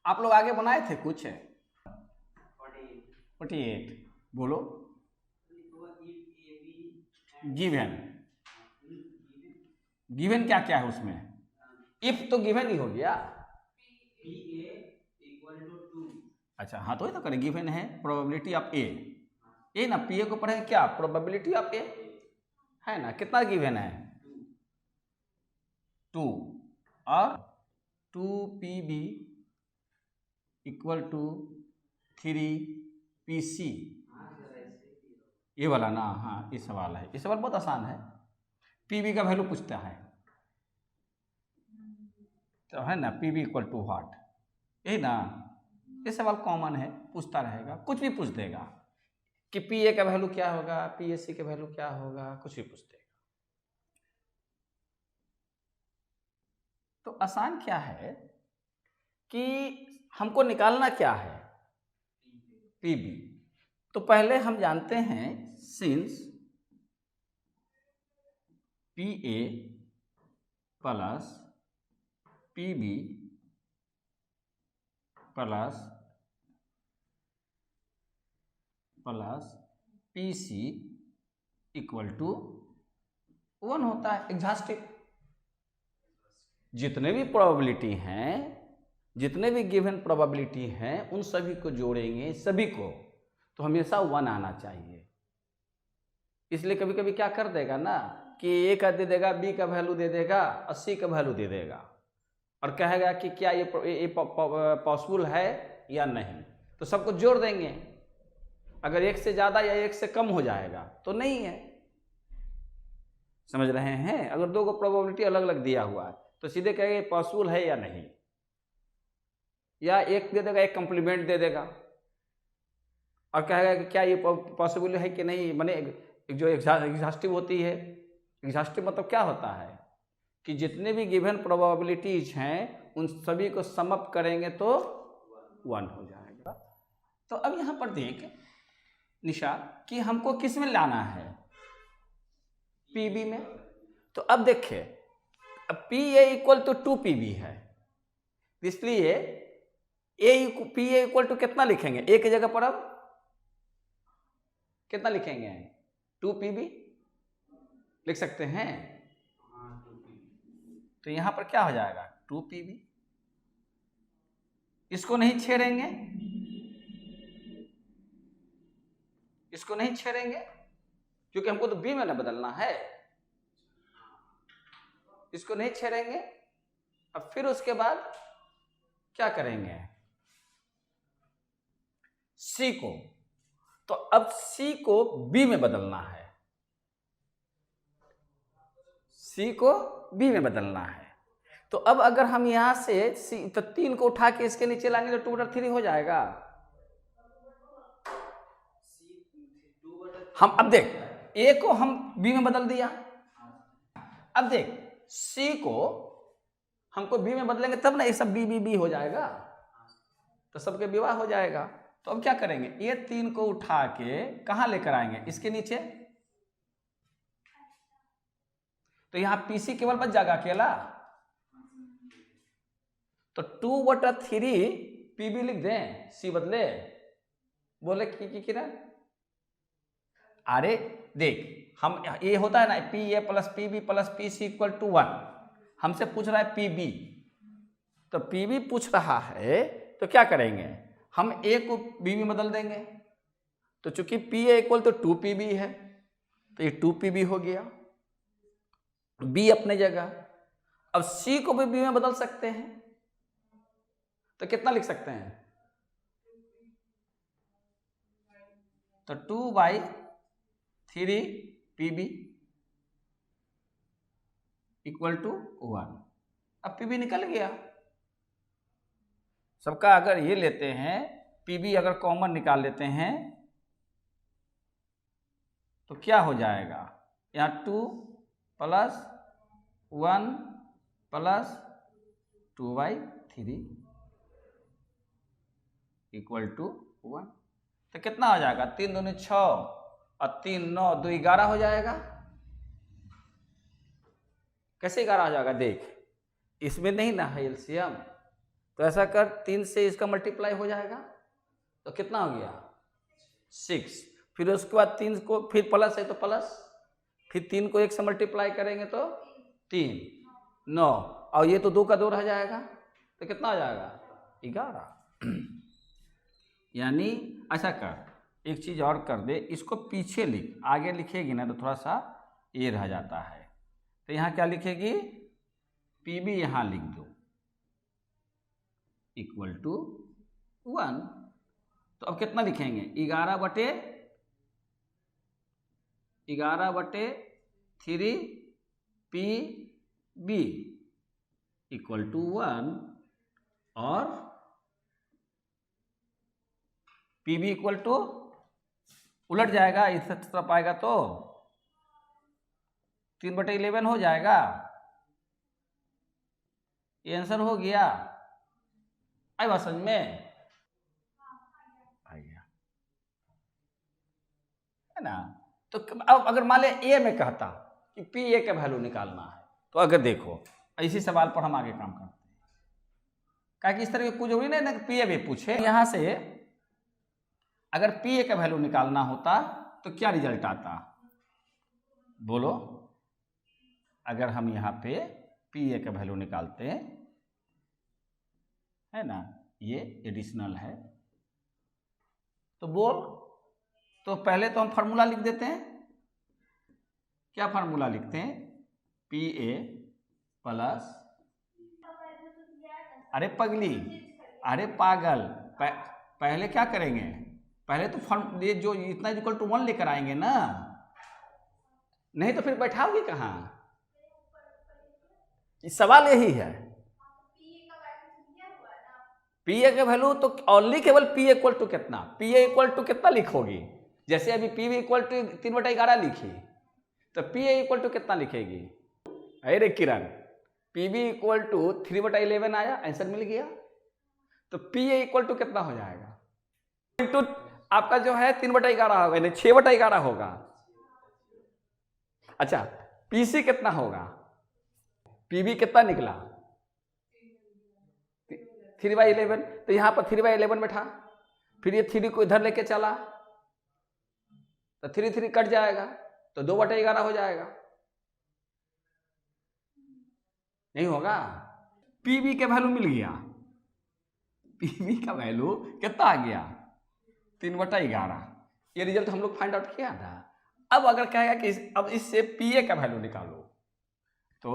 आप लोग आगे बनाए थे कुछ 48 बोलो। गिवन गिवन क्या क्या है उसमें? इफ तो गिवन ही हो गया। अच्छा हाँ, तो ये तो करें, गिवन है प्रोबेबिलिटी ऑफ ए ना, पी ए को पढ़े क्या, प्रोबेबिलिटी ऑफ ए है ना। कितना गिवन है? 2 और 2 PB इक्वल टू 3 PC। ये वाला ना, हाँ ये सवाल है, ये सवाल बहुत आसान है। PB का वैल्यू पूछता है तो है ना, PB इक्वल टू व्हाट, यही ना। ये सवाल कॉमन है, पूछता रहेगा, कुछ भी पूछ देगा कि PA का वैल्यू क्या होगा, PAC का वैल्यू क्या होगा, कुछ भी पूछ देगा। तो आसान क्या है कि हमको निकालना क्या है, PB। तो पहले हम जानते हैं since PA plus PB plus PC equal to 1 होता है एग्जॉस्टिव। जितने भी प्रोबेबिलिटी हैं, जितने भी गिवन प्रोबेबिलिटी हैं, उन सभी को जोड़ेंगे, सभी को, तो हमेशा 1 आना चाहिए। इसलिए कभी कभी क्या कर देगा ना कि ए का दे देगा, बी का वैल्यू दे देगा और सी का वैल्यू दे देगा और कहेगा कि क्या ये पॉसिबल है या नहीं, तो सबको जोड़ देंगे। अगर एक से ज़्यादा या एक से कम हो जाएगा तो नहीं है, समझ रहे हैं। अगर दो को प्रोबेबिलिटी अलग अलग दिया हुआ है तो सीधे कहेंगे पॉसिबल है या नहीं, या एक दे देगा, एक कम्प्लीमेंट दे देगा और कहेगा कि क्या ये पॉसिबल है कि नहीं। माने जो एग्जॉस्टिव होती है, एग्जॉस्टिव मतलब क्या होता है कि जितने भी गिवन प्रोबेबिलिटीज हैं उन सभी को सम अप करेंगे तो 1 हो जाएगा। तो अब यहाँ पर देख निशा कि हमको किस में लाना है, PB में। तो अब देखिए, अब PA इक्वल टू 2PB है, इसलिए PA इक्वल टू कितना लिखेंगे, ए की जगह पर अब कितना लिखेंगे, 2PB लिख सकते हैं। तो यहां पर क्या हो जाएगा, 2PB। इसको नहीं छेड़ेंगे, इसको नहीं छेड़ेंगे क्योंकि हमको तो B में ना बदलना है, इसको नहीं छेड़ेंगे। अब फिर उसके बाद क्या करेंगे, C को, तो अब C को B में बदलना है, C को B में बदलना है। तो अब अगर हम यहां से C, तो 3 को उठा के इसके नीचे लाएंगे तो 2/3 हो जाएगा। हम अब देख, A को हम B में बदल दिया, अब देख C को हमको B में बदलेंगे तब ना ये सब B हो जाएगा, तो सबके विवाह हो जाएगा। तो अब क्या करेंगे, ये 3 को उठा के कहां लेकर आएंगे, इसके नीचे। तो यहां PC केवल बच जाएगा अकेला, तो 2/3 PB लिख दें, C बदले। बोले कि किरण, अरे देख हम ये होता है ना PA plus PB plus PC equal to 1, हमसे पूछ रहा है PB, तो PB पूछ रहा है तो क्या करेंगे, हम A को B में बदल देंगे। तो चूंकि PA इक्वल तो 2PB है तो ये 2PB हो गया, B अपने जगह। अब C को भी B में बदल सकते हैं, तो कितना लिख सकते हैं, तो 2/3 PB इक्वल टू 1। अब PB निकल गया सबका। अगर ये लेते हैं PB, अगर कॉमन निकाल लेते हैं तो क्या हो जाएगा, यहाँ 2 + 1 + 2/3 इक्वल टू 1। तो कितना हो जाएगा, 3 दूनी 6 और 3 9, 2 11 हो जाएगा। कैसे 11 हो जाएगा, देख इसमें नहीं ना है एलसीएम, तो ऐसा कर 3 से इसका मल्टीप्लाई हो जाएगा तो कितना हो गया 6। फिर उसके बाद 3 को फिर प्लस है तो प्लस, फिर 3 को 1 से मल्टीप्लाई करेंगे तो 3 9, और ये तो 2 का 2 रह जाएगा तो कितना हो जाएगा 11। यानी ऐसा कर, एक चीज और कर दे, इसको पीछे लिख, आगे लिखेगी ना तो थोड़ा सा ये रह जाता है। तो यहाँ क्या लिखेगी PB यहाँ लिख दो इक्वल टू 1। तो अब कितना लिखेंगे 11/3 PB इक्वल टू 1 और PB इक्वल टू उलट जाएगा इस तरफ आएगा तो 3/11 हो जाएगा। ये आंसर हो गया, आई बात समझ में आ गया है ना। तो अब अगर मान ले ए में कहता कि PA का वैल्यू निकालना है, तो अगर देखो इसी सवाल पर हम आगे काम करते हैं, क्या कि इस तरह की कुछ जरूरी नहीं ना कि PA भी पूछे। यहां से अगर PA का वैल्यू निकालना होता तो क्या रिजल्ट आता बोलो। अगर हम यहाँ पे PA का वैल्यू निकालते हैं है ना, ये एडिशनल है तो बोल, तो पहले तो हम फार्मूला लिख देते हैं। क्या फार्मूला लिखते हैं PA प्लस, अरे पगली, अरे पागल, पहले क्या करेंगे, पहले तो ये जो इतना इक्वल टू 1 लेकर आएंगे ना, नहीं तो फिर बैठाओगे कहाँ। इस सवाल यही है, PA का वैल्यू तो ओनली केवल PA इक्वल टू कितना, PA इक्वल टू कितना लिखोगी। जैसे अभी PB इक्वल टू 3/11 लिखी तो PA इक्वल टू कितना लिखेगी। अरे किरण, PB इक्वल टू 3/11 आया, आंसर मिल गया। तो PA इक्वल टू कितना हो जाएगा, इंटू आपका जो है 3/11 होगा, नहीं 6/11 होगा। अच्छा PC कितना होगा, PB कितना निकला 3/11, तो यहां पर 3/11 बैठा, फिर ये 3 को इधर लेके चला तो 3 3 कट जाएगा तो 2/11 हो जाएगा, नहीं होगा। PB का वैल्यू मिल गया, PB का वैल्यू कितना आ गया 3/11। ये रिजल्ट हम लोग फाइंड आउट किया था। अब अगर कहेगा कि अब इससे PA का वैल्यू निकालो, तो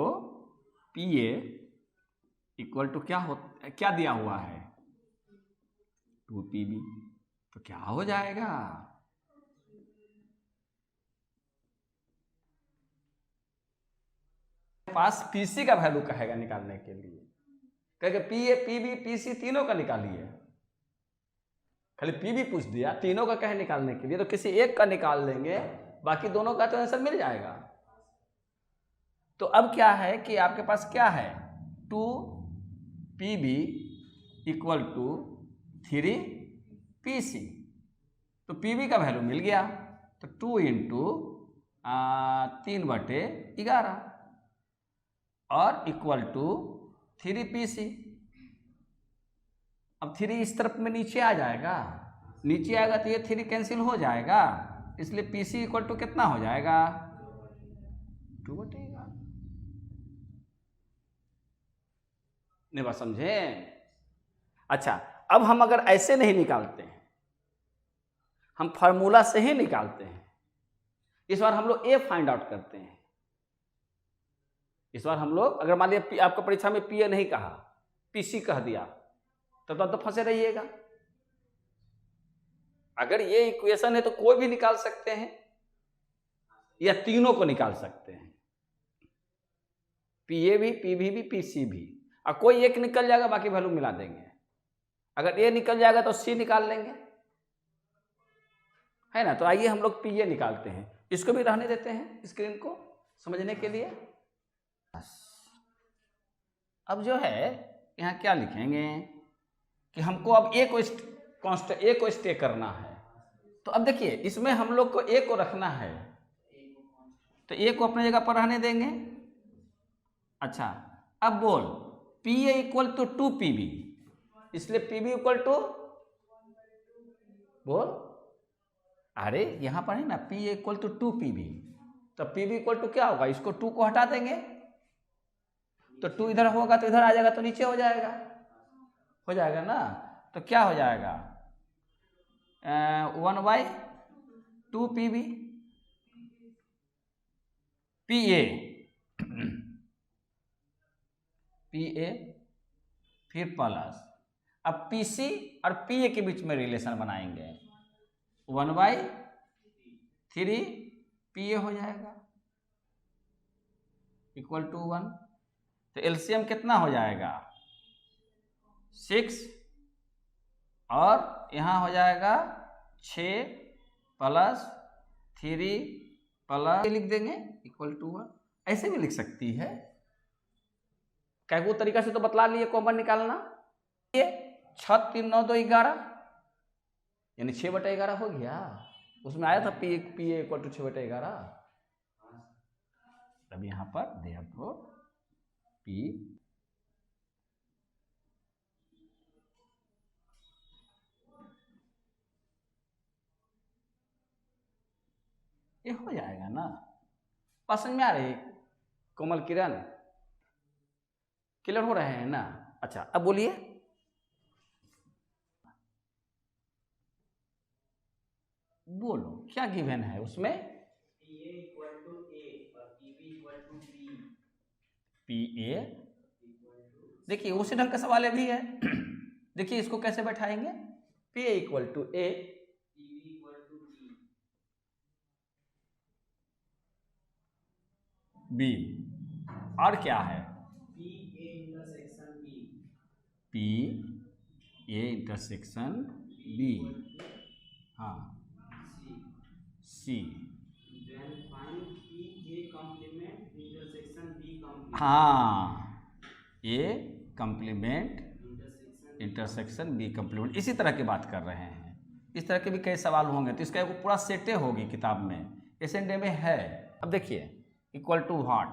PA इक्वल टू क्या दिया हुआ है 2PB, तो क्या हो जाएगा पास PC का वैल्यू कहेगा निकालने के लिए, कहेगा PA PB PC तीनों का निकालिए। खाली PB पूछ दिया, तीनों का कहे निकालने के लिए, तो किसी एक का निकाल लेंगे, बाकी दोनों का तो आंसर मिल जाएगा। तो अब क्या है कि आपके पास क्या है 2PB इक्वल टू 3PC, तो PB का वैल्यू मिल गया, तो 2 इंटू 3/11 और इक्वल टू 3PC। अब 3 इस तरफ में नीचे आ जाएगा, नीचे आएगा तो ये 3 कैंसिल हो जाएगा, इसलिए PC इक्वल टू कितना हो जाएगा 2/11। नहीं बात समझे। अच्छा अब हम अगर ऐसे नहीं निकालते हैं, हम फार्मूला से ही निकालते हैं। इस बार हम लोग A फाइंड आउट करते हैं। इस बार हम लोग अगर मान लिया आपको परीक्षा में PA नहीं कहा, PC कह दिया, तब तो फंसे रहिएगा। अगर ये इक्वेशन है तो कोई भी निकाल सकते हैं या तीनों को निकाल सकते हैं, PA भी PB भी PC भी, और कोई एक निकल जाएगा बाकी वैल्यू मिला देंगे। अगर A निकल जाएगा तो C निकाल लेंगे, है ना। तो आइए हम लोग PA निकालते हैं, इसको भी रहने देते हैं स्क्रीन को समझने के लिए। अब जो है यहाँ क्या लिखेंगे कि हमको अब A को स्टे करना है। तो अब देखिए इसमें हम लोग को A को रखना है, तो A को अपने जगह पर रहने देंगे। अच्छा अब बोल PA इक्वल टू 2PB, इसलिए पी बी इक्वल टू, बोल, अरे यहां पर है ना P equal to 2 P B, तो पी बी इक्वल टू क्या होगा, इसको 2 को हटा देंगे तो 2 इधर होगा तो इधर आ जाएगा तो नीचे हो जाएगा ना, तो क्या हो जाएगा 1/2 पी बी पी ए फिर प्लस, अब पी सी और पी ए के बीच में रिलेशन बनाएंगे 1/3 पी ए हो जाएगा इक्वल टू 1, तो एलसीएम कितना हो जाएगा 6 और यहाँ हो जाएगा 6 प्लस 3 प्लस लिख देंगे इक्वल टू 1, ऐसे भी लिख सकती है। कैगो तरीका से तो बतला लिए कॉमन निकालना, ये 6 3 9 2 11 यानी 6/11 हो गया, उसमें आया था पी ए इक्वल टू 6/11, तब यहाँ पर देयरफॉर पी ये हो जाएगा ना, पसंद में आ रही कोमल किरण, क्लियर हो रहे हैं ना। अच्छा अब बोलिए, बोलो क्या गिवन है उसमें, P A equal to A और P B equal to B, P A देखिए उसी ढंग का सवाल भी है देखिए इसको कैसे बैठाएंगे, P A equal to A P B equal to B, और क्या है P A intersection B, P A intersection B, हाँ सी, हाँ A complement intersection B complement, इसी तरह की बात कर रहे हैं। इस तरह के भी कई सवाल होंगे तो इसका एक पूरा सेटे होगी किताब में, एसएनडे में है। अब देखिए इक्वल टू व्हाट,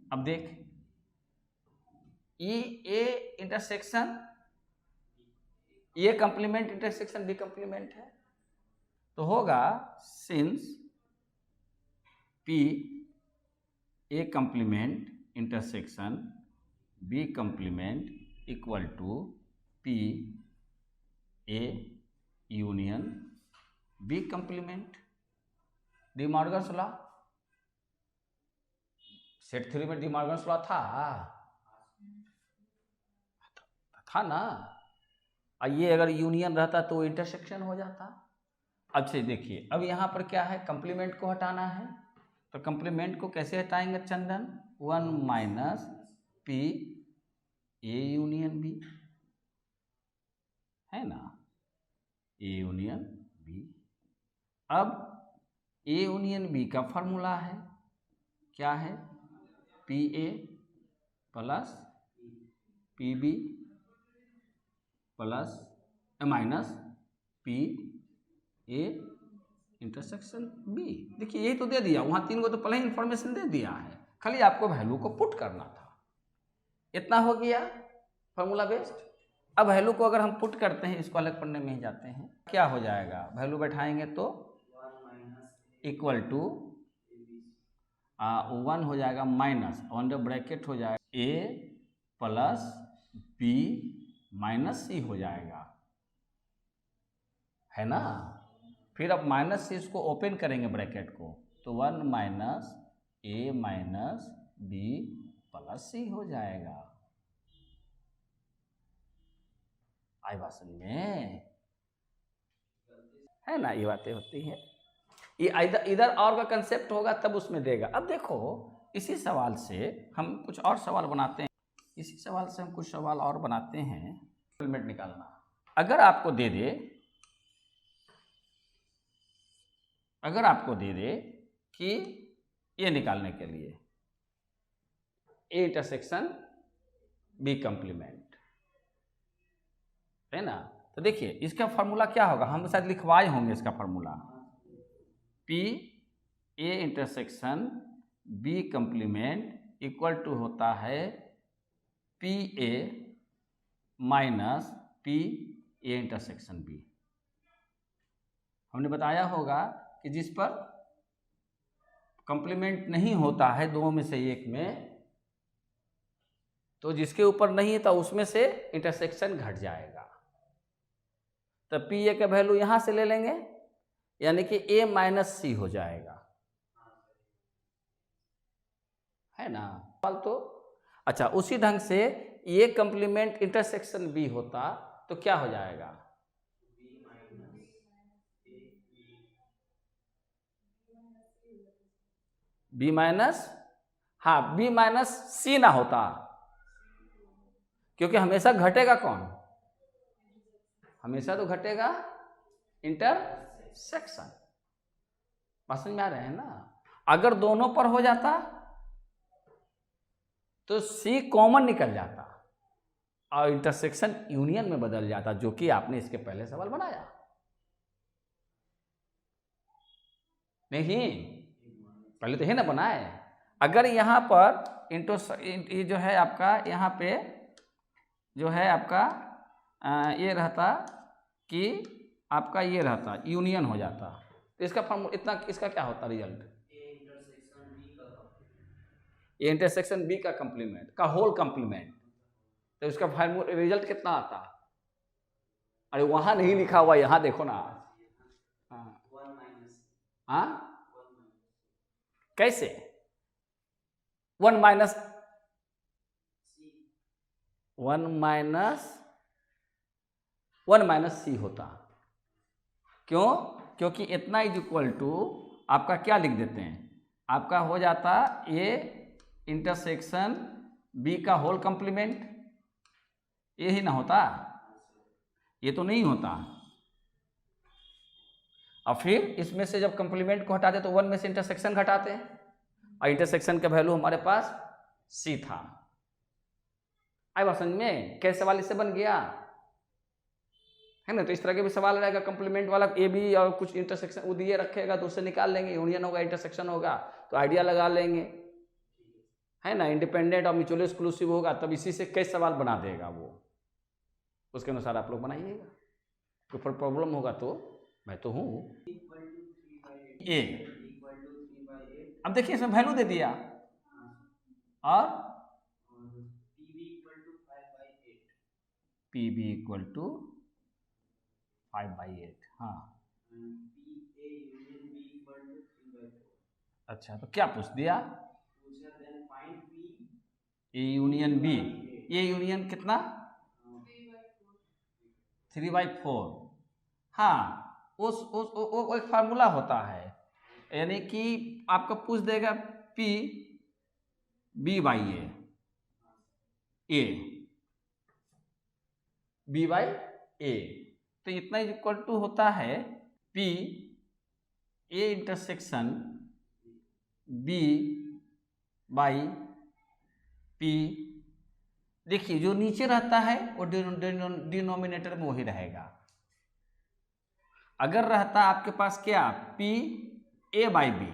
अब देख A intersection A complement intersection B complement है, तो होगा since P A complement intersection B complement equal to P A union B complement, De Morgan's law, set theory में डी मॉर्गन्स लॉ था ना, और ये अगर यूनियन रहता तो इंटरसेक्शन हो जाता। अच्छा देखिए अब यहाँ पर क्या है, कंप्लीमेंट को हटाना है, तो कंप्लीमेंट को कैसे हटाएंगे Chandan, 1 minus P A union B, है ना, ए यूनियन बी। अब ए यूनियन बी का फॉर्मूला है, क्या है, P A plus P B plus minus P A intersection B. देखिए यही तो दे दिया, वहाँ 3 को तो पहले ही इंफॉर्मेशन दे दिया है, खाली आपको वैल्यू को पुट करना था, इतना हो गया फॉर्मूला बेस्ड। अब वैल्यू को अगर हम पुट करते हैं, इसको अलग पढ़ने में ही जाते हैं, क्या हो जाएगा, वैल्यू बैठाएंगे तो इक्वल टू 1 हो जाएगा माइनस अंडर ब्रैकेट हो जाएगा ए प्लस बी माइनस सी हो जाएगा, है ना। फिर अब माइनस से इसको ओपन करेंगे ब्रैकेट को, तो 1 माइनस ए माइनस बी प्लस सी हो जाएगा। आई बात समझ में, है ना, ये बातें होती हैं, ये इधर और का कंसेप्ट होगा तब उसमें देगा। अब देखो इसी सवाल से हम कुछ और सवाल बनाते हैं, इसी सवाल से हम कुछ सवाल और बनाते हैं, कंप्लीमेंट निकालना। अगर आपको दे दे, अगर आपको दे दे कि ये निकालने के लिए ए इंटरसेक्शन बी कंप्लीमेंट, है ना, तो देखिए इसका फॉर्मूला क्या होगा, हम शायद लिखवाए होंगे इसका formula, P A intersection B complement equal to होता है P A minus P A intersection B. हमने बताया होगा कि जिस पर कंप्लीमेंट नहीं होता है दो में से एक में, तो जिसके ऊपर नहीं था उसमें से इंटरसेक्शन घट जाएगा। तो पी ए का वैल्यू यहां से ले लेंगे, यानी कि ए माइनस सी हो जाएगा, है ना। तो अच्छा, उसी ढंग से ये कंप्लीमेंट इंटरसेक्शन बी होता तो क्या हो जाएगा, बी माइनस, हाँ बी माइनस सी ना होता, क्योंकि हमेशा घटेगा कौन, हमेशा तो घटेगा इंटरसेक्शन। बात समझ में आ रहे हैं ना। अगर दोनों पर हो जाता तो सी कॉमन निकल जाता और इंटरसेक्शन यूनियन में बदल जाता, जो कि आपने इसके पहले सवाल बनाया नहीं, पहले तो है ना बनाए। अगर यहाँ पर ये जो है आपका, यहाँ पे जो है आपका ये रहता कि आपका ये रहता यूनियन हो जाता, तो इसका फॉर्मूला इतना, इसका क्या होता रिजल्ट, ए इंटरसेक्शन बी का कंप्लीमेंट का होल कंप्लीमेंट, तो इसका फार्मूला रिजल्ट कितना आता, अरे वहां नहीं लिखा हुआ, यहाँ देखो ना। हाँ कैसे, वन माइनस सी होता, क्यों, क्योंकि इतना इज इक्वल टू आपका क्या लिख देते हैं, आपका हो जाता ए इंटरसेक्शन बी का होल कंप्लीमेंट, ये ही ना होता, ये तो नहीं होता। और फिर इसमें से जब कंप्लीमेंट को हटाते तो वन में से इंटरसेक्शन घटाते हैं, और इंटरसेक्शन का वैल्यू हमारे पास सी था। आई बात समझ में, कैसे सवाल इससे बन गया, है ना। तो इस तरह के भी सवाल रहेगा, कंप्लीमेंट वाला ए बी और कुछ इंटरसेक्शन वो दिए रखेगा तो उससे निकाल लेंगे, यूनियन होगा इंटरसेक्शन होगा तो आइडिया लगा लेंगे, है ना। इंडिपेंडेंट और म्यूचुअली एक्सक्लूसिव होगा तब इसी से कई सवाल बना देगा वो, उसके अनुसार आप लोग बनाइएगा। कोई प्रॉब्लम होगा तो मैं तो हूँ। ए अब देखिए इसमें वैल्यू दे दिया और पी बी इक्वल टू 5/8, हाँ अच्छा, तो क्या पूछ दिया, A union B, A union कितना 3/4, हाँ उस एक फार्मूला होता है, यानी कि आपको पूछ देगा P B by A B by A, तो इतना इक्वल टू होता है P A intersection B by P. देखिए जो नीचे रहता है वो डिनोमिनेटर में वही रहेगा। अगर रहता आपके पास क्या पी ए बाई बी,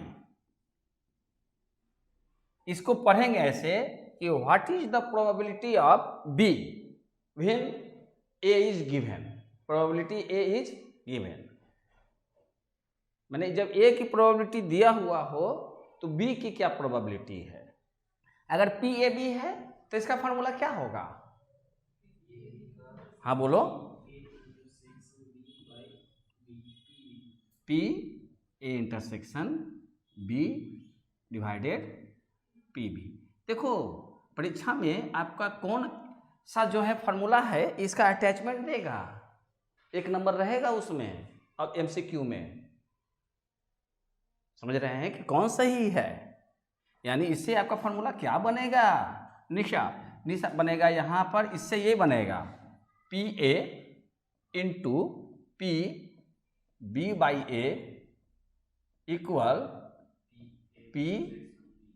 इसको पढ़ेंगे ऐसे कि what is the probability of B when A is given, probability A is given, माने जब ए की प्रोबेबिलिटी दिया हुआ हो तो बी की क्या प्रोबेबिलिटी है। अगर पी ए बी है तो इसका फॉर्मूला क्या होगा, हाँ बोलो, P A intersection B divided P B. देखो परीक्षा में आपका कौन सा जो है फॉर्मूला है इसका अटैचमेंट देगा, एक नंबर रहेगा उसमें और एमसीक्यू में, समझ रहे हैं कि कौन सही है। यानी इससे आपका फॉर्मूला क्या बनेगा, निशा बनेगा यहाँ पर, इससे ये बनेगा P A into P B by A equal P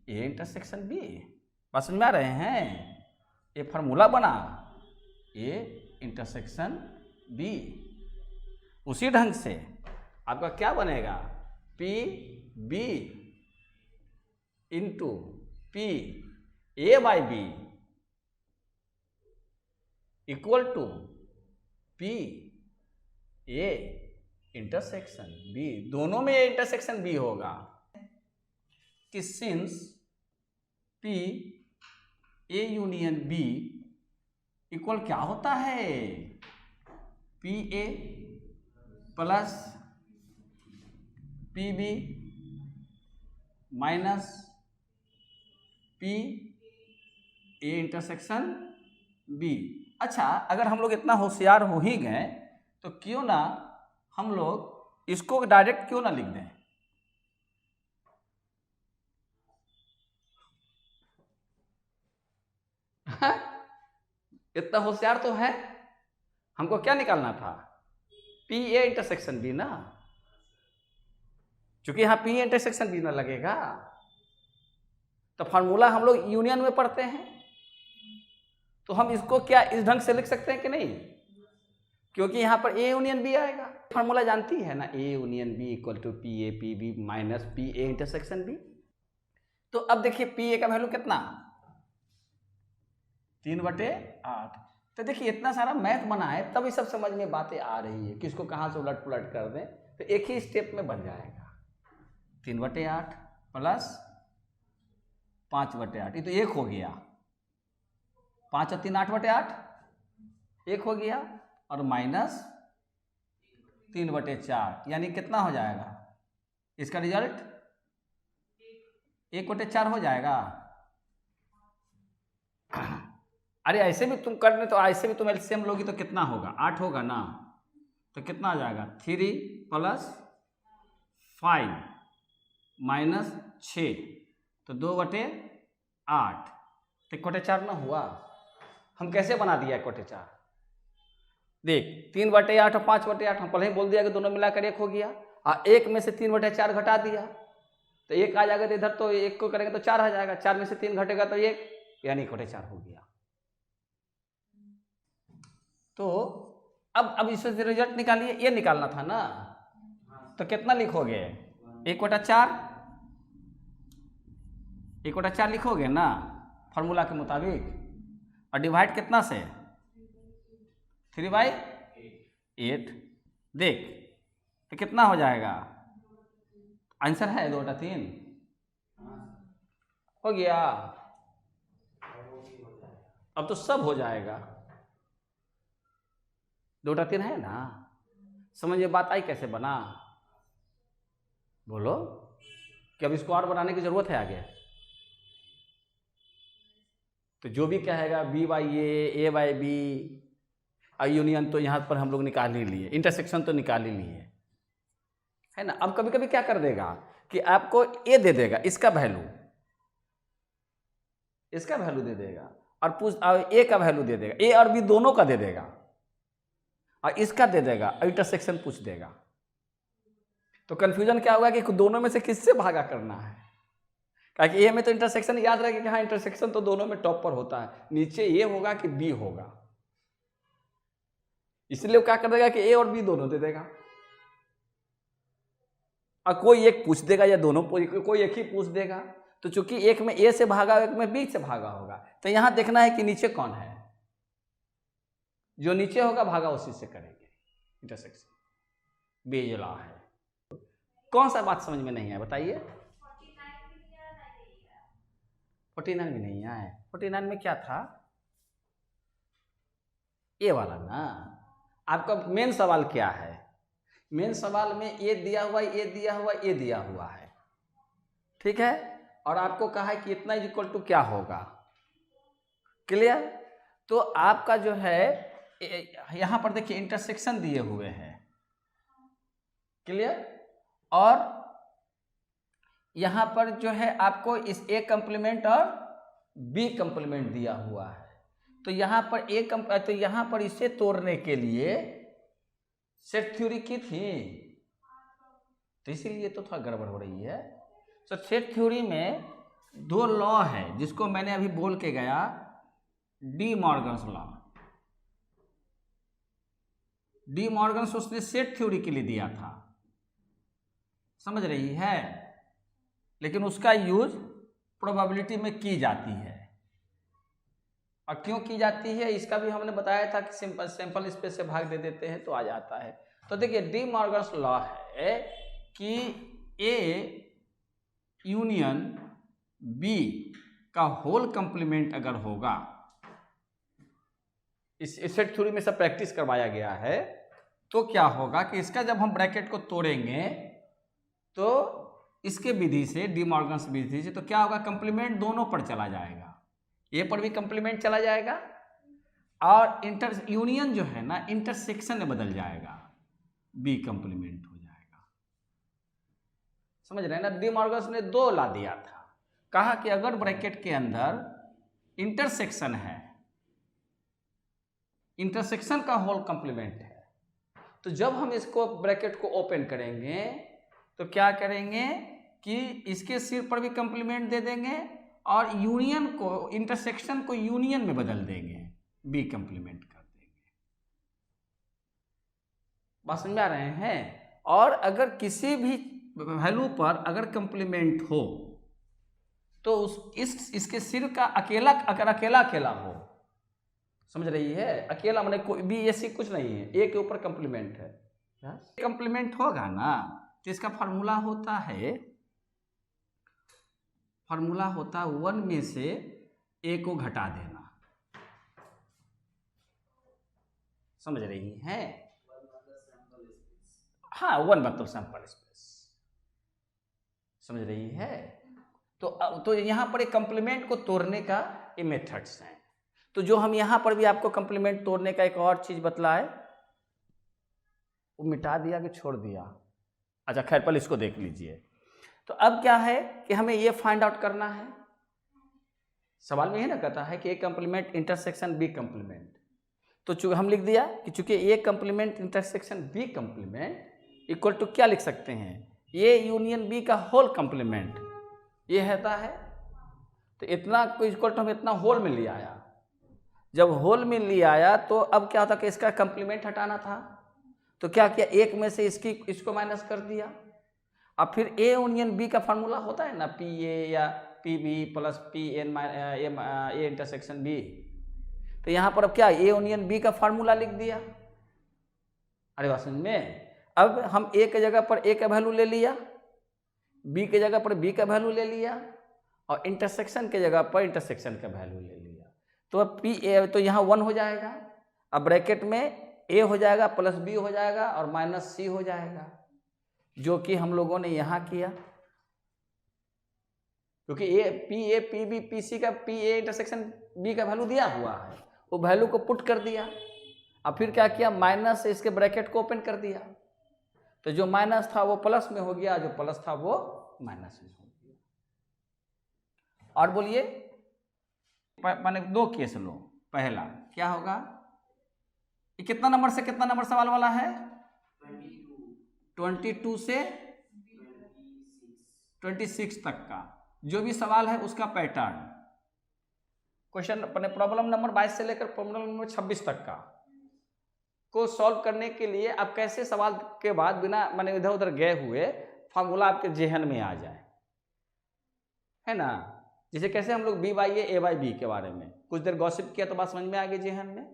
A intersection B. बात समझ में आ रहे हैं, ये फार्मूला बना ए इंटरसेक्शन बी। उसी ढंग से आपका क्या बनेगा P B into P A by B equal to P A intersection B, दोनों में ए इंटरसेक्शन बी होगा कि since P A union B equal क्या होता है, P A plus P B minus P A intersection B. अच्छा, अगर हम लोग इतना होशियार हो ही गए तो क्यों ना हम लोग इसको डायरेक्ट क्यों ना लिख दें, इतना होशियार तो है। हमको क्या निकालना था, पी ए इंटरसेक्शन बी ना, क्योंकि यहां पी ए इंटरसेक्शन बी ना लगेगा तो फार्मूला हम लोग यूनियन में पढ़ते हैं, तो हम इसको क्या इस ढंग से लिख सकते हैं कि नहीं, क्योंकि यहां पर ए यूनियन बी आएगा। फार्मूला जानती है ना, A union B equal to P A P B minus P A intersection B. तो अब देखिए पी ए का वैल्यू कितना, 3/8। तो देखिए इतना सारा मैथ बना है तब ये सब समझ में बातें आ रही है कि इसको कहाँ से उलट पुलट कर दें तो एक ही स्टेप में बन जाएगा। 3/8 प्लस 5/8, ये तो 1 हो गया, 5 और 3 8/8, 1 हो गया, और माइनस 3/4 यानी कितना हो जाएगा, इसका रिजल्ट 1/4 हो जाएगा। अरे ऐसे भी तुम करने तो ऐसे भी तुम एलसीएम लोगी तो कितना होगा, 8 होगा ना, तो कितना आ जाएगा 3 + 5 माइनस 6, तो 2/8, तो 1/4 ना हुआ। हम कैसे बना दिया 1/4, देख 3/8 और 5/8 हम पहले ही बोल दिया कि दोनों मिलाकर 1 हो गया, और 1 में से 3/4 घटा दिया तो 1 आ जाएगा, तो इधर तो 1 को करेंगे तो 4 आ जाएगा, 4 में से 3 घटेगा तो 1, यानी 1/4 हो गया। तो अब इससे रिजल्ट निकालिए, ये निकालना था ना, तो कितना लिखोगे, 1/4, 1/4 लिखोगे ना फार्मूला के मुताबिक, और डिवाइड कितना से, 3/8। देख तो कितना हो जाएगा, आंसर है 2/3 हो गया। अब तो सब हो जाएगा, 2/3 है ना, समझिए बात आई कैसे बना, बोलो कि अब इसको और बनाने की जरूरत है आगे, तो जो भी कहेगा b/a b यूनियन तो यहाँ पर हम लोग निकाल ही लिए, इंटरसेक्शन तो निकाल ही लिए है ना। अब कभी कभी क्या कर देगा कि आपको ए दे देगा, इसका वैल्यू दे देगा, और ए का वैल्यू दे देगा, ए और बी दोनों का दे देगा, और इसका दे देगा, इंटरसेक्शन पूछ देगा, तो कंफ्यूजन क्या होगा कि दोनों में से किससे भागा करना है, क्योंकि ए में तो इंटरसेक्शन याद रखेगा कि हाँ इंटरसेक्शन तो दोनों में टॉप पर होता है, नीचे ए होगा कि बी होगा, इसलिए वो क्या कर देगा कि ए और बी दोनों दे देगा, और कोई एक पूछ देगा या दोनों कोई एक ही पूछ देगा, तो चूंकि एक में ए से भागा एक में बी से भागा होगा, तो यहां देखना है कि नीचे कौन है, जो नीचे होगा भागा उसी से करेंगे इंटरसेक्शन, बेज लॉ है। कौन सा बात समझ में नहीं है बताइए, 49 भी नहीं आए, 49 में क्या था, ए वाला ना। आपका मेन सवाल क्या है, मेन सवाल में ए दिया हुआ, ए दिया हुआ, ए दिया हुआ है, ठीक है, और आपको कहा है कि इतना इक्वल टू क्या होगा, क्लियर। तो आपका जो है यहां पर देखिए इंटरसेक्शन दिए हुए हैं, क्लियर, और यहां पर जो है आपको इस ए कंप्लीमेंट और बी कंप्लीमेंट दिया हुआ है, तो यहां पर तो यहां पर इसे तोड़ने के लिए सेट थ्योरी की थी, तो इसीलिए तो थोड़ा गड़बड़ हो रही है। तो सेट थ्योरी में 2 लॉ है जिसको मैंने अभी बोल के गया, D Morgan's law, D Morgan's उसने सेट थ्योरी के लिए दिया था, समझ रही है, लेकिन उसका यूज प्रोबेबिलिटी में की जाती है, और क्यों की जाती है इसका भी हमने बताया था कि सैंपल स्पेस से भाग दे देते हैं तो आ जाता है। तो देखिए डी मॉर्गन्स लॉ है कि ए यूनियन बी का होल कंप्लीमेंट अगर होगा, इस सेट थ्योरी में सब प्रैक्टिस करवाया गया है, तो क्या होगा कि इसका जब हम ब्रैकेट को तोड़ेंगे तो इसके विधि से, डी मॉर्गन्स विधि से, तो क्या होगा, कंप्लीमेंट दोनों पर चला जाएगा, ए पर भी कंप्लीमेंट चला जाएगा और इंटर यूनियन जो है ना इंटरसेक्शन में बदल जाएगा, बी कंप्लीमेंट हो जाएगा। समझ रहे हैं ना? डी मॉर्गन्स ने दो ला दिया था, कहा कि अगर ब्रैकेट के अंदर इंटरसेक्शन है, इंटरसेक्शन का होल कंप्लीमेंट है, तो जब हम इसको ब्रैकेट को ओपन करेंगे तो क्या करेंगे कि इसके सिर पर भी कंप्लीमेंट दे देंगे और यूनियन को, इंटरसेक्शन को यूनियन में बदल देंगे, बी कंप्लीमेंट कर देंगे। बात समझ में आ रहे हैं? और अगर किसी भी वैल्यू पर अगर कंप्लीमेंट हो तो इसके सिर का अकेला, अगर अकेला हो, समझ रही है? अकेला मैंने कोई भी ऐसी कुछ नहीं है, ए के ऊपर कंप्लीमेंट है, कंप्लीमेंट होगा ना, तो इसका फार्मूला होता है, फार्मूला होता 1 में से ए को घटा देना। समझ रही हैं? हाँ, 1 मतलब सैंपल स्पेस। समझ रही है? तो यहां पर एक कंप्लीमेंट को तोड़ने का ये मेथड्स हैं। तो जो हम यहां पर भी आपको कंप्लीमेंट तोड़ने का एक और चीज बतलाए, वो मिटा दिया कि छोड़ दिया? अच्छा खैर, पहले इसको देख लीजिए। तो अब क्या है कि हमें ये फाइंड आउट करना है, सवाल में है ना, कहता है कि A complement intersection B complement, तो हम लिख दिया कि चूंकि A complement intersection B complement equal to क्या लिख सकते हैं, ए यूनियन बी का होल कंप्लीमेंट, ये रहता है। तो इतना को इक्वल टू हम इतना होल में ले आया, जब होल में ले आया तो अब क्या होता कि इसका कंप्लीमेंट हटाना था, तो क्या किया, एक में से इसको माइनस कर दिया। अब फिर ए यूनियन बी का फार्मूला होता है ना, पी ए या पी बी प्लस पी एन ए इंटरसेक्शन बी, तो यहाँ पर अब क्या, ए यूनियन बी का फार्मूला लिख दिया। अरे बात समझ में? अब हम ए के जगह पर ए का वैल्यू ले लिया, बी के जगह पर बी का वैल्यू ले लिया और इंटरसेक्शन के जगह पर इंटरसेक्शन का वैल्यू ले लिया, तो अब पी ए तो यहाँ 1 हो जाएगा। अब ब्रैकेट में ए हो जाएगा प्लस बी हो जाएगा और माइनस सी हो जाएगा, जो कि हम लोगों ने यहाँ किया, क्योंकि A P B P C का पी ए इंटरसेक्शन बी का वैल्यू दिया हुआ है, वो वैल्यू को पुट कर दिया। अब फिर क्या किया, माइनस से इसके ब्रैकेट को ओपन कर दिया, तो जो माइनस था वो प्लस में हो गया, जो प्लस था वो माइनस में हो गया। और बोलिए, मैंने 2 केस लो। पहला क्या होगा, ये कितना नंबर से कितना नंबर सवाल वाला है, 22 से 26 तक का जो भी सवाल है उसका पैटर्न, क्वेश्चन अपने प्रॉब्लम नंबर 22 से लेकर प्रॉब्लम नंबर 26 तक का को सॉल्व करने के लिए आप कैसे सवाल के बाद बिना मैंने इधर उधर गए हुए फार्मूला आपके जेहन में आ जाए, है ना? जैसे कैसे हम लोग B by A by B के बारे में कुछ देर गॉसिप किया तो बात समझ में आ गई जेहन में।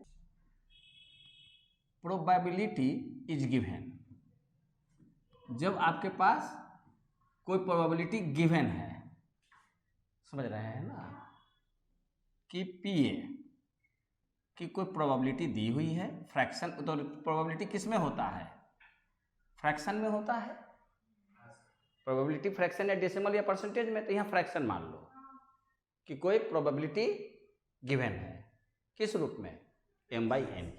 प्रोबेबिलिटी इज गिवन, जब आपके पास कोई प्रोबेबिलिटी गिवन है, समझ रहे हैं ना, कि पी ए की कोई प्रोबेबिलिटी दी हुई है, फ्रैक्शन, तो प्रोबेबिलिटी किस में होता है, फ्रैक्शन में होता है। प्रोबेबिलिटी फ्रैक्शन या डेसिमल या परसेंटेज में, तो यहाँ फ्रैक्शन मान लो कि कोई प्रोबेबिलिटी गिवन है, किस रूप में, m/n।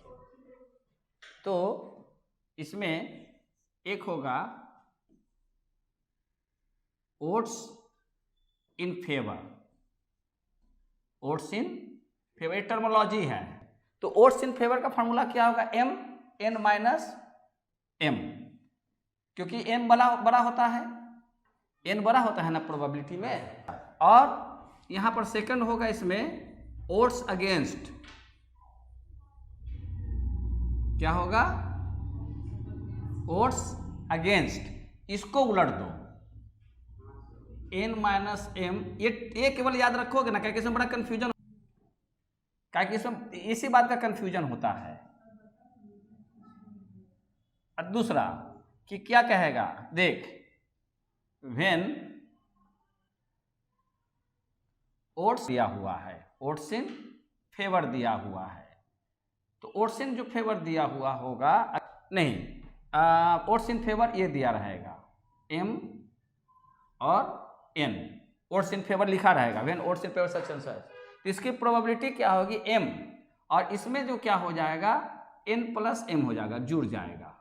तो इसमें एक होगा odds in favour, odds in favour, ये टर्मोलॉजी है। तो ओड्स इन फेवर का फॉर्मूला क्या होगा, m/n-m, क्योंकि m बड़ा होता है, n बड़ा होता है ना प्रोबेबिलिटी में। और यहां पर सेकंड होगा इसमें ओड्स अगेंस्ट, क्या होगा, ओड्स अगेंस्ट, इसको उलट दो, n-m, ये केवल याद रखोगे ना, क्या इसमें बड़ा कंफ्यूजन, क्या कि इसमें इसी बात का कंफ्यूजन होता है। और दूसरा कि क्या कहेगा, देख व्हेन ओड्स दिया हुआ है, ओड्स इन फेवर दिया हुआ है, तो ओड्स इन जो फेवर दिया हुआ होगा, नहीं ओड्स इन फेवर ये दिया रहेगा m और n, ओड्स इन फेवर लिखा रहेगा when odds in favour such and such, तो इसकी प्रोबेबिलिटी क्या होगी m, और इसमें जो क्या हो जाएगा n प्लस m हो जाएगा, जुड़ जाएगा।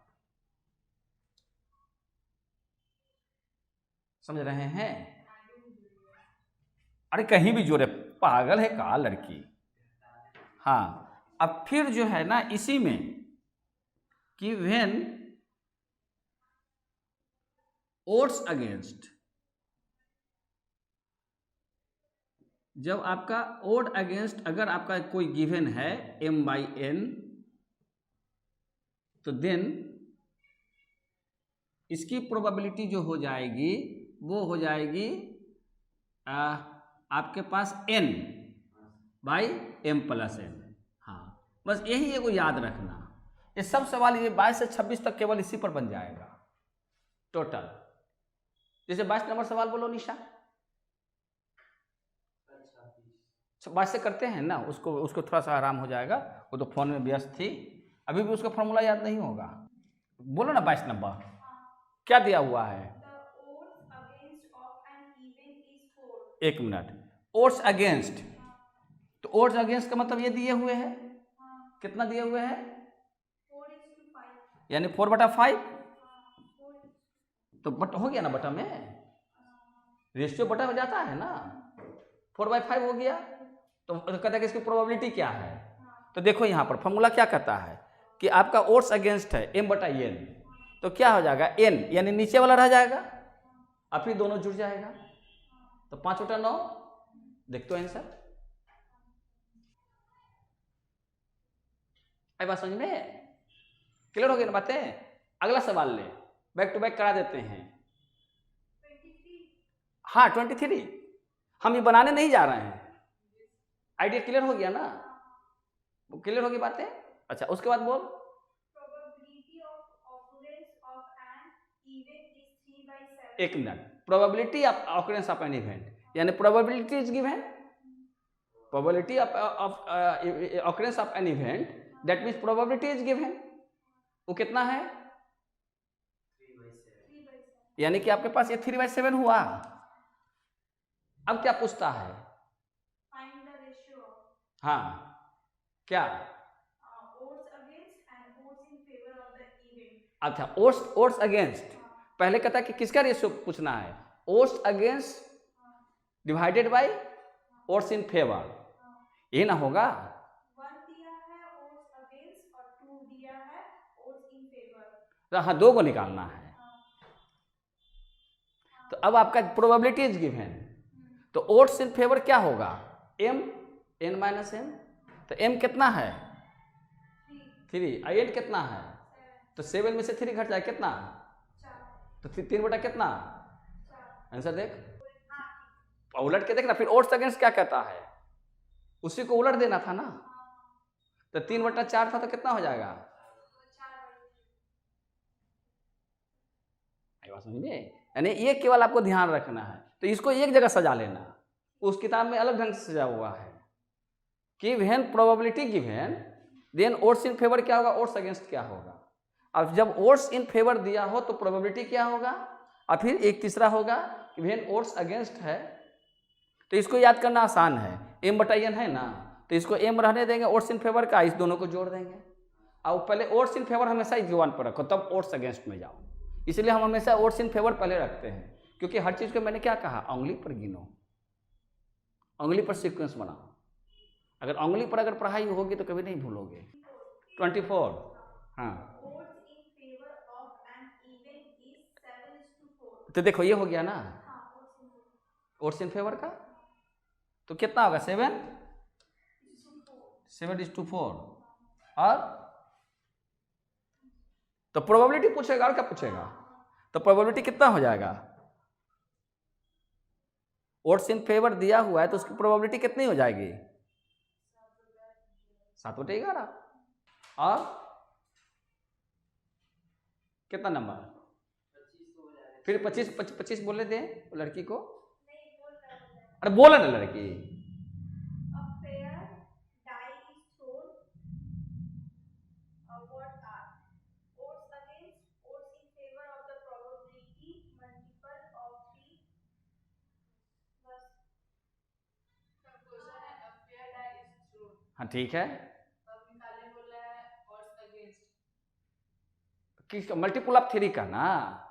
समझ रहे हैं? अरे कहीं भी जोड़े, पागल है का लड़की। हाँ अब फिर जो है ना इसी में कि व्हेन ओड्स अगेंस्ट, जब आपका ओड अगेंस्ट अगर आपका कोई गिवन है m/n, तो देन इसकी प्रोबेबिलिटी जो हो जाएगी वो हो जाएगी आपके पास n/m+n। हाँ बस यही एगो याद रखना, ये सब सवाल ये 22 से 26 तक केवल इसी पर बन जाएगा टोटल। जैसे 22 नंबर सवाल बोलो निशा, 22 से करते हैं ना, उसको थोड़ा सा आराम हो जाएगा, वो तो फोन में व्यस्त थी, अभी भी उसका फॉर्मूला याद नहीं होगा। बोलो ना 22 नंबर क्या दिया हुआ है। एक मिनट, ओड्स अगेंस्ट, तो ओड्स अगेंस्ट का मतलब ये दिए हुए हैं, कितना दिए हुए हैं, 4:5, यानी 4/5, तो बट हो गया ना, बटा में रेशियो बटा में जाता है ना, 4/5 हो गया। तो कहता है कि इसकी प्रोबेबिलिटी क्या है, तो देखो यहाँ पर फॉर्मूला क्या कहता है कि आपका ओड्स अगेंस्ट है m/n, तो क्या हो जाएगा n, यानी नीचे वाला रह जाएगा और फिर दोनों जुड़ जाएगा, तो 5/9। देख तो आंसर, आई बात समझ में? क्लियर हो गई ना बातें? अगला सवाल ले, बैक टू बैक करा देते हैं। 23। हाँ 23, हम ये बनाने नहीं जा रहे हैं, आइडिया क्लियर हो गया ना, क्लियर होगी बातें। अच्छा उसके बाद बोल, एक minute, probability of occurrence of an event, यानी probability is given, probability of occurrence of an event, that means probability is given, वो कितना है 3/7, यानी कि आपके पास ये 3/7 हुआ। अब क्या पूछता है, फाइंड द रेशियो, हाँ क्या, odds against and odds in favour of the event. अच्छा ओड्स अगेंस्ट, पहले कहता है कि किसका रेशियो पूछना है, odds against divided by odds in favour, ये ना होगा, 1 दिया है ओड्स अगेंस्ट और 2 दिया है ओड्स इन फेवर, हाँ 2 को निकालना है। तो अब आपका प्रोबेबिलिटी इज गिवन, तो ओड्स इन फेवर क्या होगा m, n-m, तो m कितना है 3, n कितना है, तो 7 में से 3 घट जाए कितना, तो 3 बटा कितना, आंसर देख, उलट के देखना, फिर ओड्स अगेंस्ट क्या कहता है, उसी को उलट देना था ना, तो 3/4 था तो कितना हो जाएगा, यानी ये केवल आपको ध्यान रखना है, तो इसको एक जगह सजा लेना, उस किताब में अलग ढंग से सजा हुआ है कि when probability given then odds in favour क्या होगा, ओड्स अगेंस्ट क्या होगा। अब जब ओड्स इन फेवर दिया हो तो प्रोबेबिलिटी क्या होगा, और फिर एक तीसरा होगा कि व्हेन ओड्स अगेंस्ट है, तो इसको याद करना आसान है, m/n है ना, तो इसको m रहने देंगे, ओड्स इन फेवर का, इस दोनों को जोड़ देंगे, और पहले ओड्स इन फेवर हमेशा इस वन पर रखो, तब ओड्स अगेंस्ट में जाओ, इसलिए हम हमेशा ओड्स इन फेवर पहले रखते हैं, क्योंकि हर चीज़ को मैंने क्या कहा, उंगली पर गिनो, उंगली पर सीक्वेंस बनाओ, अगर उंगली पर अगर पढ़ाई होगी तो कभी नहीं भूलोगे। 24, हाँ तो देखो ये हो गया ना ओड्स इन फेवर का, तो कितना होगा 7:4, और तो प्रोबेबिलिटी पूछेगा और क्या पूछेगा, तो प्रोबेबिलिटी कितना हो जाएगा, ओड्स इन फेवर दिया हुआ है तो उसकी प्रोबेबिलिटी कितनी हो जाएगी, 7/11। और कितना नंबर? फिर 25 बोले थे लड़की को। अरे बोला ना लड़की। हाँ ठीक है, किस मल्टीपल ऑफ 3 का ना?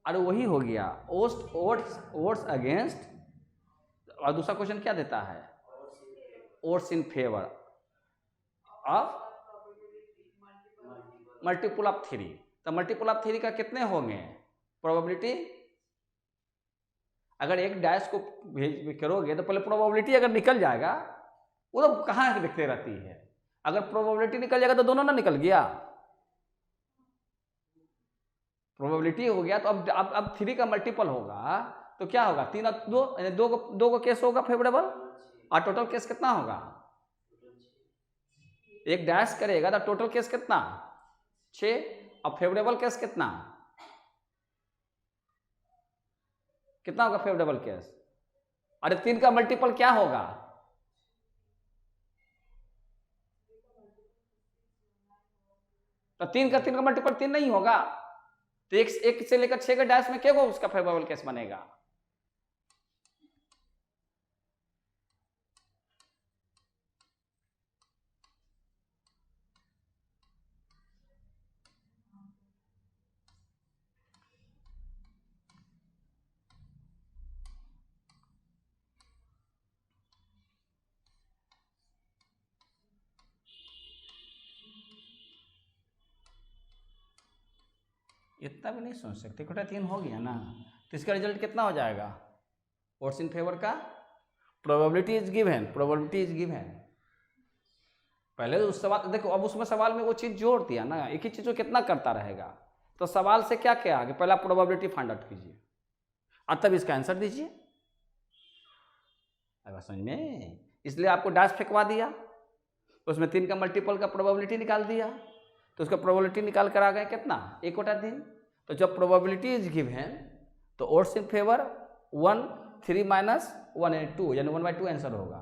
अरे वही हो गया, ओट्स अगेंस्ट, और दूसरा क्वेश्चन क्या देता है? Oats in favour of multiple of 3। तो मल्टीपल ऑफ 3 का कितने होंगे प्रोबेबिलिटी? अगर एक डैश को भेज करोगे तो पहले प्रोबेबिलिटी अगर निकल जाएगा, वो तो कहाँ दिखते रहती है। अगर प्रोबेबिलिटी निकल जाएगा तो दोनों ना निकल गया, प्रोबेबिलिटी हो गया। तो अब 3 का मल्टीपल होगा तो क्या होगा? 3 और 2, यानी 2 को केस होगा फेवरेबल, और टोटल केस कितना होगा? एक डैश करेगा तो टोटल केस कितना? 6, और फेवरेबल केस कितना होगा फेवरेबल केस? अरे 3 का मल्टीपल क्या होगा? तो 3 का मल्टीपल 3 नहीं होगा, तो एक से लेकर 6 के डैश में क्या होगा उसका फेवरेबल केस बनेगा? इतना भी नहीं सोच सकते, 3 हो गया ना, तो इसका रिजल्ट कितना हो जाएगा? ओट्स इन फेवर का प्रोबेबिलिटी इज गिवन। पहले उस सवाल देखो, अब उसमें सवाल में वो चीज जोड़ दिया ना, एक ही चीज को कितना करता रहेगा। तो सवाल से क्या क्या कि पहला प्रोबेबिलिटी फाइंड आउट कीजिए और तब इसका आंसर दीजिए। अब समझ में, इसलिए आपको डैश फेंकवा दिया, उसमें 3 का मल्टीपल का प्रोबेबिलिटी निकाल दिया, तो उसका प्रोबेबिलिटी निकाल कर आ गए कितना? 1/3। तो जब प्रोबेबिलिटी इज गिवन तो ओट्स इन फेवर 1, 3 माइनस 1 यानी 2, यानी 1/2 आंसर होगा।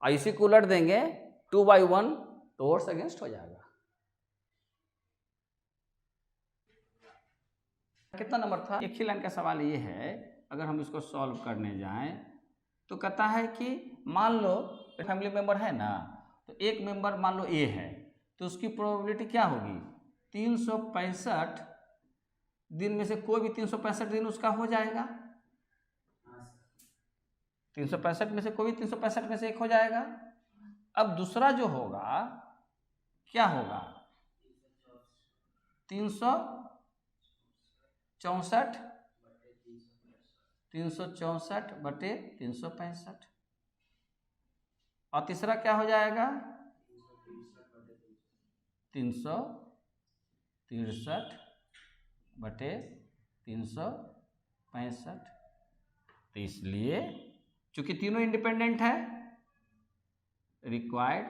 और इसी को उलट देंगे 2/1 तो ओट्स अगेंस्ट हो जाएगा। कितना नंबर था? एक ही लाइन का सवाल ये है, अगर हम इसको सॉल्व करने जाएं तो कहता है कि मान लो फैमिली मेंबर है ना, तो एक मेंबर मान लो ए है, तो उसकी प्रोबेबिलिटी क्या होगी? 365 दिन में से कोई भी 365 दिन उसका हो जाएगा। 365 में से कोई भी 365 में से एक हो जाएगा। अब दूसरा जो होगा क्या होगा? 364 बटे 365। और तीसरा क्या हो जाएगा? 363 बटे 365। तो इसलिए चूंकि तीनों इंडिपेंडेंट है, required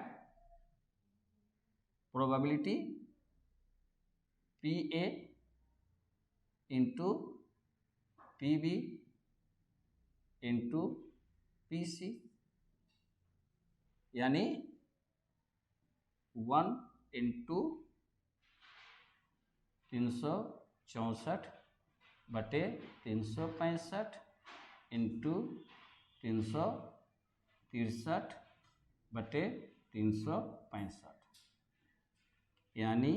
probability PA into PB into PC, यानी 1 इंटू 364 बटे 365 इंटू 363 बटे 365, यानी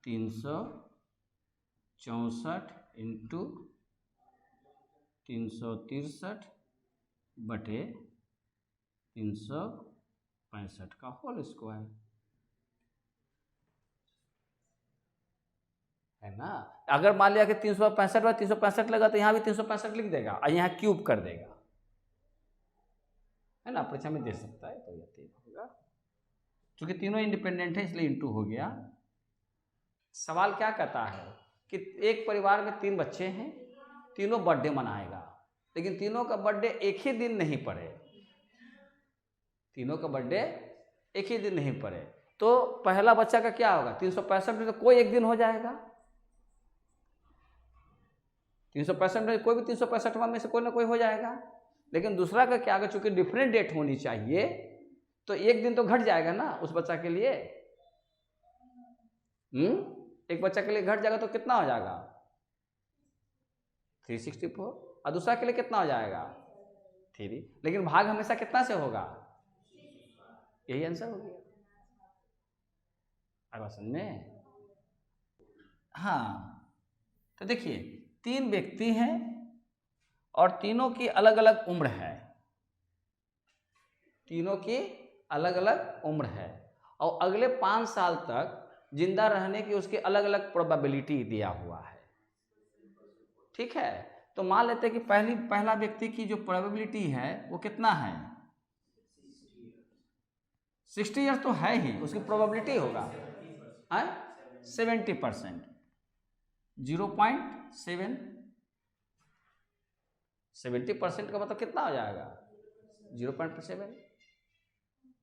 364 इंटू 363 बटे 365 का होल स्क्वायर, है ना। अगर मान लिया कि 365 बाय 365 लगा तो यहाँ भी 365 लिख देगा और यहाँ क्यूब कर देगा, है ना। परीक्षा में दे सकता है, तो यह होगा। क्योंकि तीनों इंडिपेंडेंट है इसलिए इंटू हो गया। सवाल क्या कहता है कि एक परिवार में 3 बच्चे हैं, तीनों बर्थडे मनाएगा। लेकिन तीनों का बर्थडे एक ही दिन नहीं पड़े, तीनों का बर्थडे एक ही दिन नहीं पड़े, तो पहला बच्चा का क्या होगा, 365 में तो कोई एक दिन हो जाएगा, 365 में कोई भी 365वां में से कोई ना कोई हो जाएगा। लेकिन दूसरा का क्या होगा, चूंकि डिफरेंट डेट होनी चाहिए तो एक दिन तो घट जाएगा ना उस बच्चा के लिए। एक बच्चा के लिए घट जाएगा तो कितना हो जाएगा 364, और दूसरा के लिए कितना हो जाएगा 3, लेकिन भाग हमेशा कितना से होगा, यही आंसर हो गया। अब समझ में, हाँ तो देखिए 3 व्यक्ति हैं और तीनों की अलग अलग उम्र है, तीनों की अलग अलग उम्र है, और अगले 5 साल तक जिंदा रहने की उसकी अलग अलग प्रोबेबिलिटी दिया हुआ है। ठीक है, तो मान लेते हैं कि पहला व्यक्ति की जो प्रोबेबिलिटी है वो कितना है, 60 ईयर्स तो है ही, उसकी प्रोबेबिलिटी होगा 70%, 0.7, 70% का मतलब कितना हो जाएगा 0.7,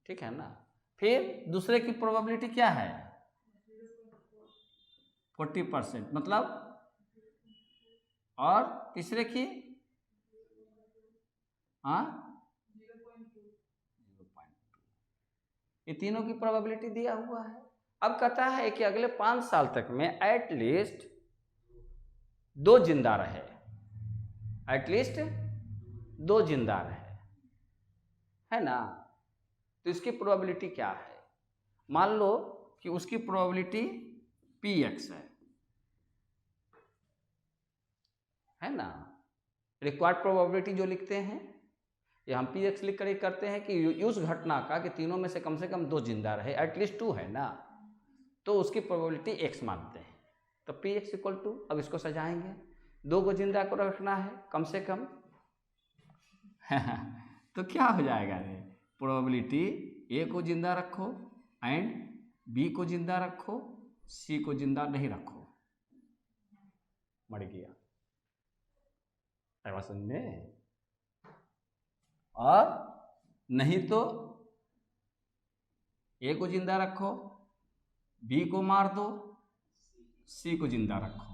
ठीक है ना। फिर दूसरे की प्रोबेबिलिटी क्या है 40%, मतलब, और तीसरे की 0.2, ये तीनों की प्रोबेबिलिटी दिया हुआ है। अब कहता है कि अगले 5 साल तक में एटलीस्ट 2 जिंदा रहे, एटलीस्ट 2 जिंदा रहे, है ना। तो इसकी प्रोबेबिलिटी क्या है, मान लो कि उसकी प्रोबेबिलिटी px है ना। रिक्वायर्ड प्रोबेबिलिटी जो लिखते हैं ये हम px लिख कर ही करते हैं कि उस घटना का कि तीनों में से कम 2 जिंदा रहे, एटलीस्ट 2 है ना, तो उसकी प्रोबेबिलिटी x मानते हैं। तो px इक्वल टू, अब इसको सजाएंगे, 2 को जिंदा को रखना है कम से कम तो क्या हो जाएगा रे, प्रोबेबिलिटी ए को जिंदा रखो एंड बी को जिंदा रखो, सी को जिंदा नहीं रखो, मर गया, समझ में। और नहीं तो ए को जिंदा रखो, बी को मार दो, सी को जिंदा रखो,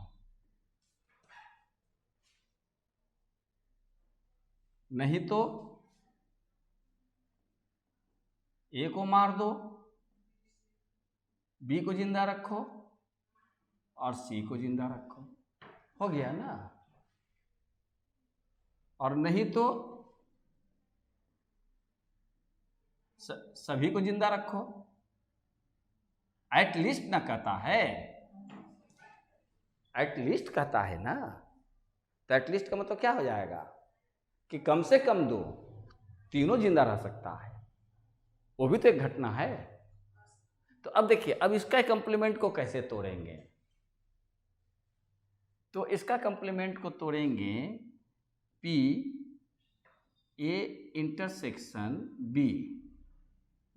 नहीं तो ए को मार दो, बी को जिंदा रखो और सी को जिंदा रखो, हो गया ना। और नहीं तो सभी को जिंदा रखो, एटलीस्ट ना कहता है, एटलीस्ट कहता है ना, तो एटलीस्ट का मतलब क्या हो जाएगा कि कम से कम 2, तीनों जिंदा रह सकता है, वो भी तो एक घटना है। तो अब देखिए, अब इसका कंप्लीमेंट को कैसे तोड़ेंगे, तो इसका कंप्लीमेंट को तोड़ेंगे P A intersection B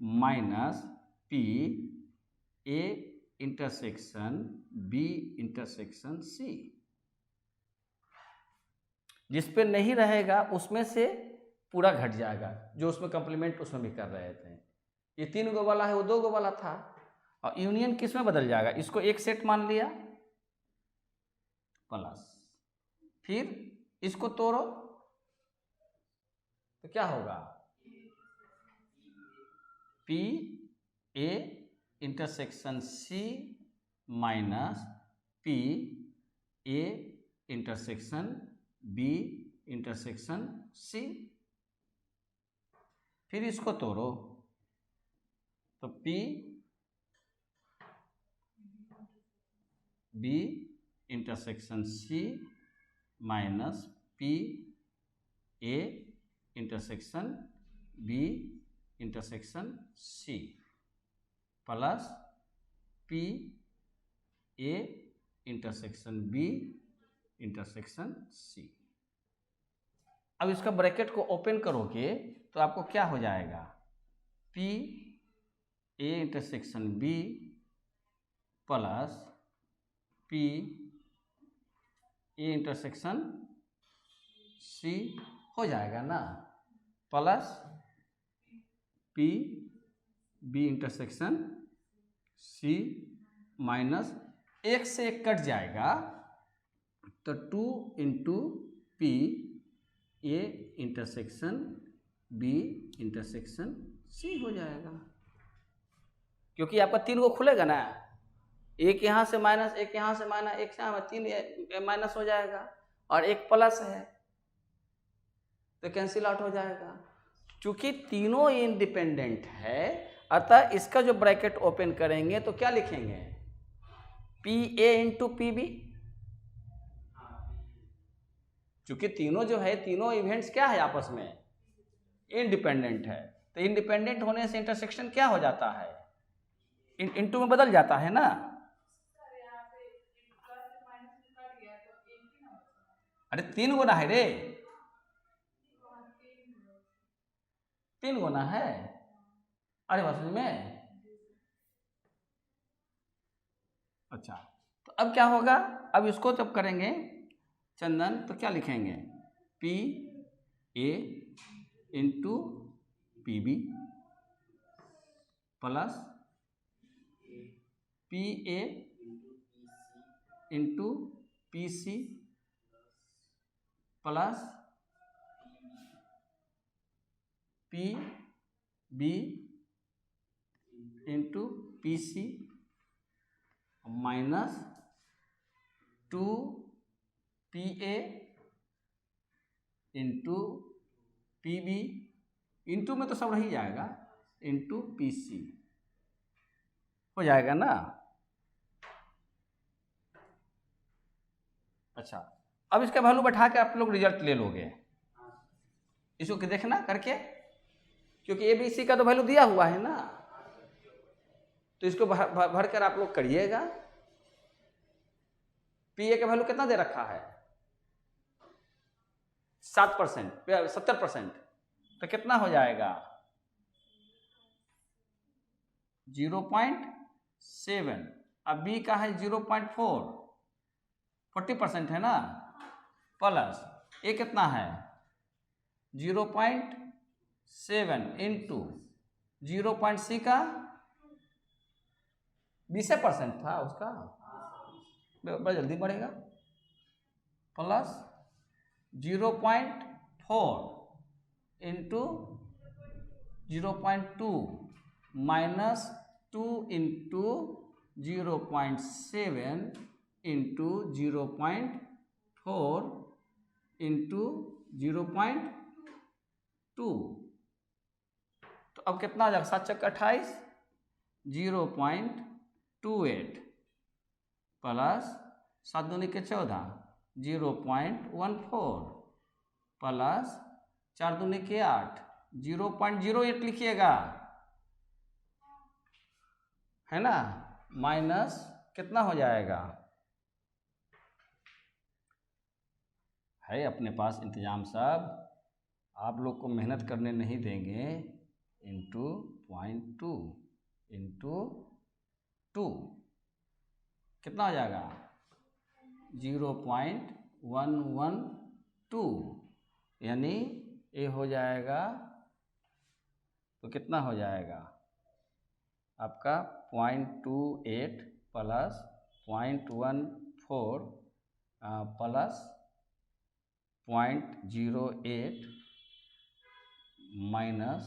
minus P A intersection B intersection C, जिस पे नहीं रहेगा उसमें से पूरा घट जाएगा, जो उसमें कंप्लीमेंट उसमें भी कर रहे थे। ये 3 गो वाला है, वो 2 गो वाला था, और यूनियन किस में बदल जाएगा, इसको एक सेट मान लिया प्लस, फिर इसको तोड़ो तो क्या होगा P A intersection C minus P A intersection B intersection C, फिर इसको तोड़ो तो P B intersection C minus P A intersection B intersection C plus P A intersection B intersection C। अब इसका ब्रैकेट को ओपन करोगे तो आपको क्या हो जाएगा, P A intersection B plus P A intersection C हो जाएगा ना, plus P B intersection C minus एक से एक कट जाएगा तो 2 into P A intersection B intersection C हो जाएगा, क्योंकि आपका 3 को खुलेगा ना, एक यहाँ से माइनस, एक यहाँ से माइनस, एक से 3 माइनस हो जाएगा और एक प्लस है तो कैंसिल आउट हो जाएगा। चूंकि तीनों इंडिपेंडेंट है अतः इसका जो ब्रैकेट ओपन करेंगे तो क्या लिखेंगे, P A into P B. चूंकि तीनों जो है, तीनों इवेंट्स क्या है आपस में इंडिपेंडेंट है, तो इंडिपेंडेंट होने से इंटरसेक्शन क्या हो जाता है, इंटू में बदल जाता है ना। अरे 3 गुना है रे, 3 गुना है। अरे बात समझ में। अच्छा तो अब क्या होगा, अब इसको जब करेंगे चंदन तो क्या लिखेंगे, P A into P B plus P A into P C plus P B into P C minus 2 P A into P B, into में तो सब रह जाएगा, इंटू पी सी हो जाएगा ना। अच्छा अब इसका वैल्यू बैठा के आप लोग रिजल्ट ले लोगे, इसको देखना करके, क्योंकि ए बी सी का तो वैल्यू दिया हुआ है ना, तो इसको भर कर आप लोग करिएगा। पी ए का वैल्यू कितना दे रखा है, 7%, 70%, तो कितना हो जाएगा 0.7, अब बी का है 0.4, 40% है ना, प्लस ए कितना है 0.7 इंटू 0.6 का 20% था उसका, बड़ा जल्दी बढ़ेगा, plus 0.4 into 0.2 minus 2 into 0.7 into 0.4 into 0.2, तो अब कितना आ जाएगा, 7 चक्का 28, 0.28 प्लस 7 दूनी के 14, 0.14 प्लस 4 दूनी के 8, 0.08 लिखिएगा, है ना, माइनस कितना हो जाएगा, है अपने पास इंतजाम सब, आप लोग को मेहनत करने नहीं देंगे, इंटू 0.2 इंटू 2 कितना हो जाएगा 0.112, यानी ये हो जाएगा तो कितना हो जाएगा आपका 0.28 प्लस 0.14 प्लस 0.08 माइनस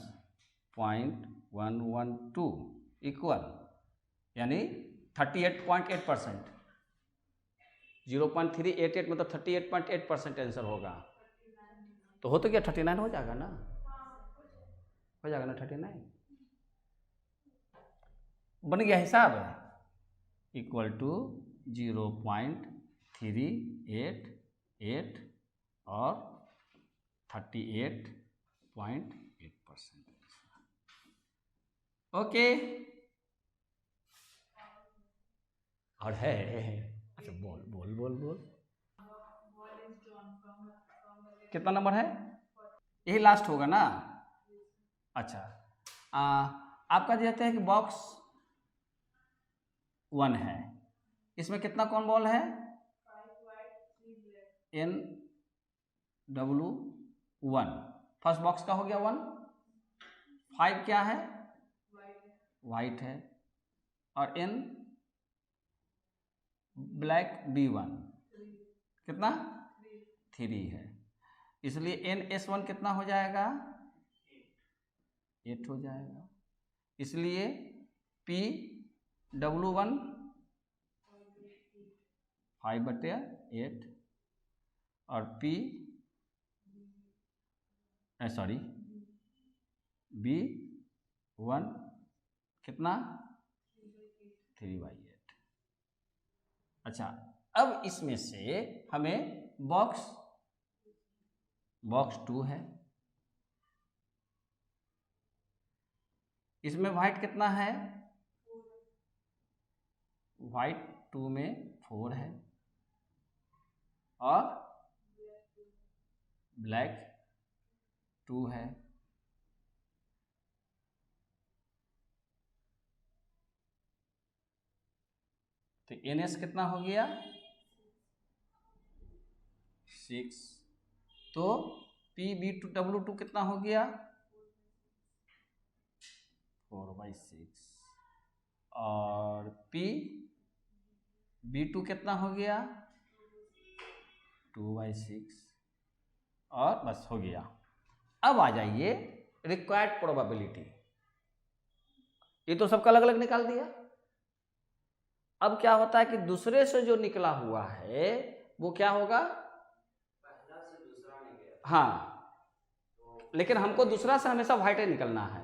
0.112 इक्वल, यानी 38.8%, 0.388 मतलब 38.8% आंसर होगा, तो हो तो क्या 39 हो जाएगा ना, हो जाएगा ना 39, बन गया हिसाब, इक्वल टू 0.388 और 38.8%। ओके और है, अच्छा बोल बोल बोल बोल, कितना नंबर है, यही लास्ट होगा ना। अच्छा आपका कहते हैं कि बॉक्स 1 है, इसमें कितना कौन बॉल है, n W1, फर्स्ट बॉक्स का हो गया 1, 5 क्या है, वाइट है, और N ब्लैक B1 कितना 3 है, इसलिए NS1 कितना हो जाएगा 8 हो जाएगा, इसलिए PW1 5/8 और B1 कितना 3/8। अच्छा, अब इसमें से हमें बॉक्स 2 है, इसमें व्हाइट कितना है, व्हाइट 2 में 4 है और ब्लैक 2 है, तो NS कितना हो गया 6, तो PB2W2 कितना हो गया 4/6 और PB2 कितना हो गया 2/6 और बस हो गया। अब आ जाइए रिक्वायर्ड प्रोबेबिलिटी, ये तो सबका अलग अलग निकाल दिया। अब क्या होता है कि दूसरे से जो निकला हुआ है वो क्या होगा, पहला से दूसरा निकला, हाँ, लेकिन हमको दूसरा से हमेशा व्हाइट ही निकलना है,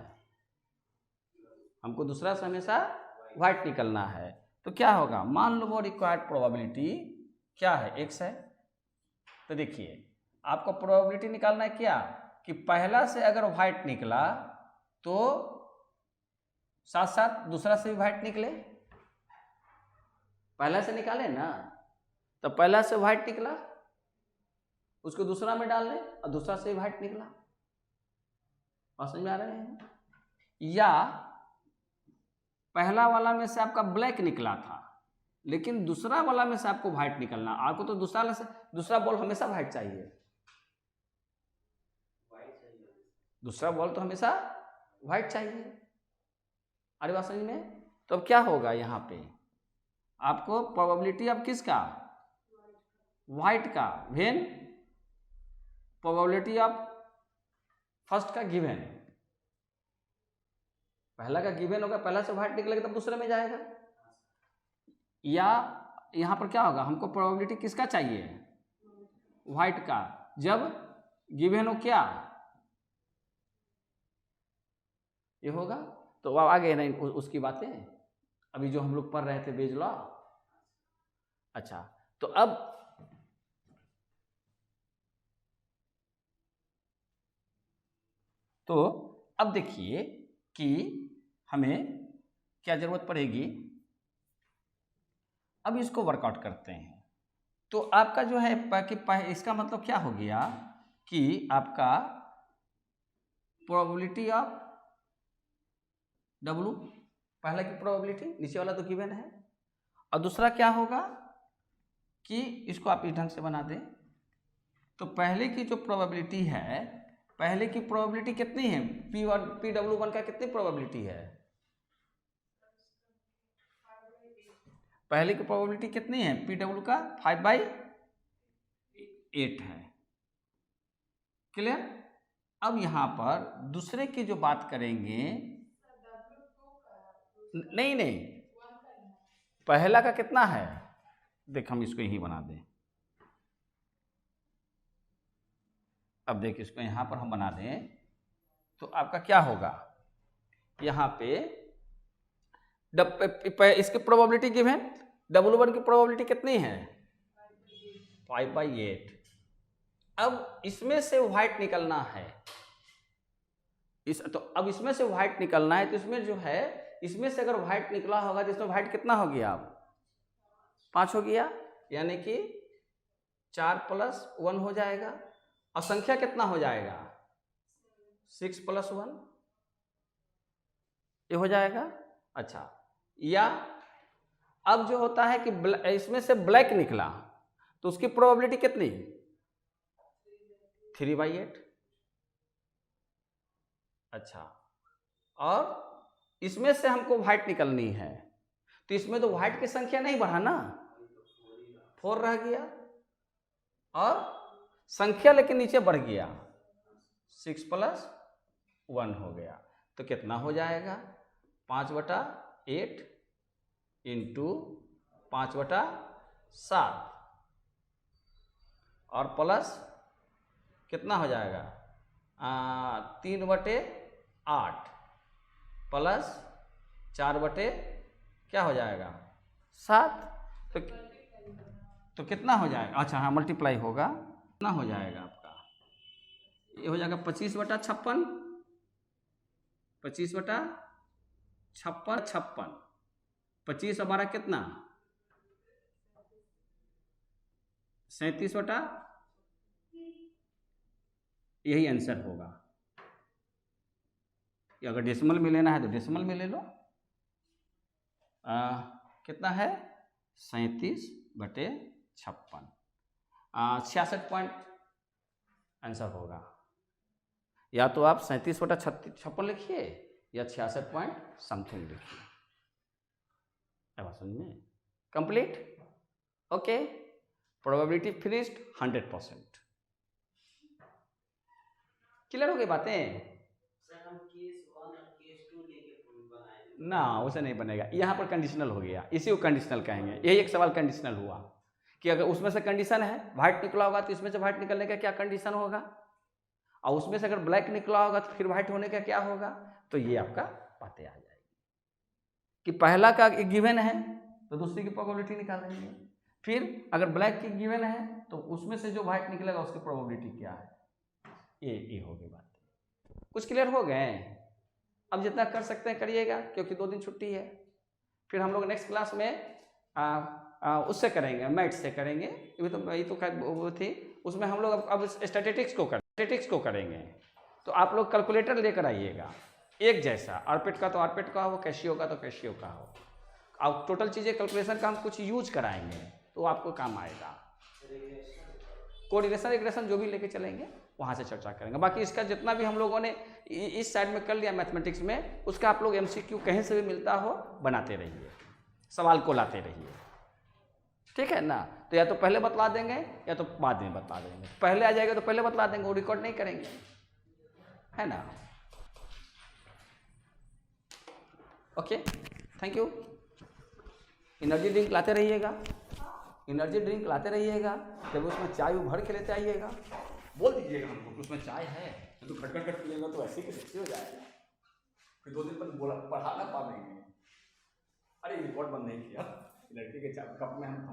हमको दूसरा से हमेशा व्हाइट निकलना है। तो क्या होगा, मान लो वो रिक्वायर्ड प्रोबेबिलिटी क्या है, x है, तो देखिए आपको प्रोबेबिलिटी निकालना है क्या, कि पहला से अगर व्हाइट निकला तो साथ साथ दूसरा से भी व्हाइट निकले, पहला से निकाले ना, तो पहला से व्हाइट निकला उसको दूसरा में डाल लें और दूसरा से व्हाइट निकला, और समझ में आ रहे हैं, या पहला वाला में से आपका ब्लैक निकला था लेकिन दूसरा वाला में से आपको व्हाइट निकलना, आपको तो दूसरा बॉल हमेशा व्हाइट चाहिए, दूसरा बॉल तो हमेशा व्हाइट चाहिए, अरे बात समझ में। तो अब क्या होगा, यहाँ पे आपको प्रोबेबिलिटी अब किसका, व्हाइट का, वेन प्रोबेबिलिटी ऑफ फर्स्ट का गिवन, पहला का गिवन होगा, पहला से व्हाइट निकलेगा तब दूसरे में जाएगा, या यहाँ पर क्या होगा, हमको प्रोबेबिलिटी किसका चाहिए, व्हाइट का, जब गिवन हो क्या ये होगा। तो अब आगे नहीं उसकी बातें, अभी जो हम लोग पढ़ रहे थे बेज लॉ। अच्छा, तो अब देखिए कि हमें क्या जरूरत पड़ेगी, अब इसको वर्कआउट करते हैं। तो आपका जो है कि इसका मतलब क्या हो गया कि आपका प्रोबेबिलिटी ऑफ W, पहला की प्रोबेबिलिटी, नीचे वाला तो गिवन है, और दूसरा क्या होगा कि इसको आप इस ढंग से बना दें, तो पहले की जो प्रोबेबिलिटी है, पहले की प्रोबेबिलिटी कितनी है, PW1 का कितनी प्रोबेबिलिटी है, पहले की प्रोबेबिलिटी कितनी है, PW का 5/8 है, क्लियर। अब यहाँ पर दूसरे की जो बात करेंगे, नहीं, पहला का कितना है, देख हम इसको यही बना दें, अब देख इसको यहां पर हम बना दें, तो आपका क्या होगा, यहाँ पे इसकी प्रोबेबिलिटी गिवन, W1 की प्रोबेबिलिटी कितनी है 5/8। अब इसमें से व्हाइट निकलना है, तो अब इसमें से व्हाइट निकलना है, तो इसमें जो है, इसमें से अगर व्हाइट निकला होगा तो इसमें व्हाइट कितना हो गया, अब 5 हो गया, यानी कि 4 + 1 हो जाएगा, और संख्या कितना हो जाएगा 6 + 1 ये हो जाएगा। अच्छा, या अब जो होता है कि इसमें से ब्लैक निकला तो उसकी प्रोबेबिलिटी कितनी 3/8। अच्छा, और इसमें से हमको वाइट निकलनी है, तो इसमें तो वाइट की संख्या नहीं बढ़ा ना, 4 रह गया, और संख्या लेकिन नीचे बढ़ गया, 6 + 1 हो गया। तो कितना हो जाएगा, 5/8 इंटू 5/7, और प्लस कितना हो जाएगा, 3/8 प्लस 4 क्या हो जाएगा, 7। तो कितना हो जाएगा, अच्छा हाँ मल्टीप्लाई होगा, कितना हो जाएगा आपका, ये हो जाएगा 25/56, 25/56, 25 हमारा कितना, 37, यही आंसर होगा। अगर डेसिमल में लेना है तो डेसिमल में ले लो, कितना है, 37/56, 66 पॉइंट आंसर होगा। या तो आप 37/56 लिखिए या 66 पॉइंट समथिंग लिखिए। अब समझ में complete, okay. Probability finished 100%। Clear हो गई बातें? सर हम केस 1 और केस 2 लेके बनाएंगे ना, उसे नहीं बनेगा, यहाँ पर कंडीशनल हो गया, इसी को कंडीशनल कहेंगे। यही एक सवाल कंडीशनल हुआ कि अगर उसमें से कंडीशन है व्हाइट निकला होगा तो इसमें से व्हाइट निकलने का क्या कंडीशन होगा, और उसमें से अगर ब्लैक निकला होगा तो फिर व्हाइट होने का क्या होगा। तो ये आपका बातें आ जाएगी कि पहला का गिवन है तो दूसरे की प्रोबेबिलिटी निकालेंगे, फिर अगर ब्लैक की गिवन है तो उसमें से जो व्हाइट निकलेगा उसकी प्रोबेबिलिटी क्या है। ये हो गई बात। कुछ क्लियर हो गए? अब जितना कर सकते हैं करिएगा, क्योंकि 2 दिन छुट्टी है। फिर हम लोग नेक्स्ट क्लास में उससे करेंगे, मैथ से करेंगे। ये तो वो थी, उसमें हम लोग अब स्टैटिस्टिक्स को करेंगे। तो आप लोग कैलकुलेटर लेकर आइएगा, एक जैसा, आरपेट का तो आरपेट का हो, कैशियो का तो कैशियो का हो। अब टोटल चीज़ें कैलकुलेशन का हम कुछ यूज कराएंगे तो आपको काम आएगा। कोऑर्डिनेशन रिग्रेशन जो भी लेके चलेंगे वहाँ से चर्चा करेंगे। बाकी इसका जितना भी हम लोगों ने इस साइड में कर लिया मैथमेटिक्स में, उसका आप लोग MCQ कहीं से भी मिलता हो बनाते रहिए, सवाल को लाते रहिए, ठीक है ना। तो या तो पहले बतला देंगे या तो बाद में बतला देंगे। पहले आ जाएगा तो पहले बतला देंगे, वो रिकॉर्ड नहीं करेंगे, है ना। Okay, thank you. Energy drink लाते रहिएगा, एनर्जी ड्रिंक लाते रहिएगा। जब उसमें चाय भर के लेते आइएगा, बोल दीजिएगा हमको कि उसमें चाय है, तो खट पिएगा तो ऐसे ही कैसे हो जाएगा, फिर 2 दिन पर बोला पढ़ा ना पाएंगे। अरे रिकॉर्ड बंद नहीं किया, लड़की के कप में हम